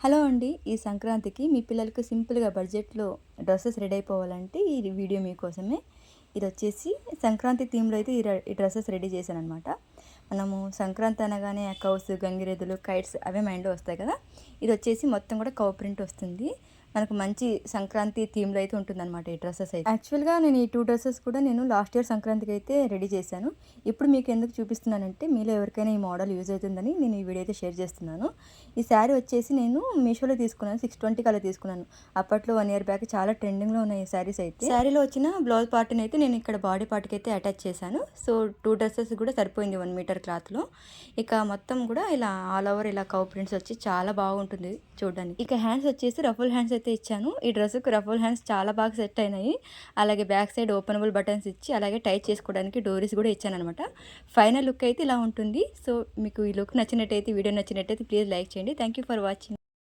Hello అండి. ఈ సంక్రాంతికి మీ పిల్లలకి సింపుల్‌గా బడ్జెట్‌లో డ్రెసెస్ రెడీ అయిపోవాలంటే ఈ వీడియో మీకోసమే. ఇదొచ్చేసి సంక్రాంతి థీమ్‌లో అయితే ఈ డ్రెసెస్ రెడీ చేశాననమాట. మనము సంక్రాంతి అనగానే కౌస్, గంగిరెద్దులు, కైట్స్ అవే మైండ్‌లో వస్తాయి కదా! ఇదొచ్చేసి మొత్తం కూడా కౌ ప్రింట్ వస్తుంది. మనకు మంచి సంక్రాంతి థీమ్‌లో అయితే ఉంటుందనమాట ఈ డ్రెసెస్ అయితే. యాక్చువల్‌గా నేను ఈ 2 డ్రెసెస్ కూడా నేను లాస్ట్ ఇయర్ సంక్రాంతికి అయితే రెడీ చేశాను. ఇప్పుడు మీకు ఎందుకు చూపిస్తున్నానంటే మీలో ఎవరికైనా ఈ మోడల్ యూజ్ అవుతుందని నేను ఈ వీడియో అయితే షేర్ చేస్తున్నాను. ఈ శారీ వచ్చేసి నేను మీషోలో తీసుకున్నాను. 620 కలా తీసుకున్నాను. అప్పట్లో 1 ఇయర్ బ్యాక్ చాలా ట్రెండింగ్‌లో ఉన్నాయి ఈ శారీస్ అయితే. శారీలో వచ్చిన బ్లౌజ్ పార్ట్‌ని అయితే నేను ఇక్కడ బాడీ పార్ట్‌కి అయితే అటాచ్ చేశాను. సో 2 డ్రెసెస్ కూడా సరిపోయింది 1 మీటర్ క్లాత్‌లో. ఇక మొత్తం కూడా ఇలా ఆల్ ఓవర్ ఇలా కౌ ప్రింట్స్ వచ్చి చాలా బాగుంటుంది చూడడానికి. ఇక హ్యాండ్స్ వచ్చేసి రఫుల్ హ్యాండ్స్ అయితే ఇచ్చాను. ఈ డ్రెస్‌కి రఫుల్ హ్యాండ్స్ చాలా బాగా సెట్ అయినాయి. అలాగే బ్యాక్ సైడ్ ఓపెనబుల్ బటన్స్ ఇచ్చి అలాగే టైట్ చేసుకోవడానికి డోరీస్ కూడా ఇచ్చాననమాట. ఫైనల్ లుక్ అయితే ఇలా ఉంటుంది. సో మీకు ఈ లుక్ నచ్చినట్టయితే, వీడియో నచ్చినట్టయితే ప్లీజ్ లైక్ చేయండి. Thank you for watching.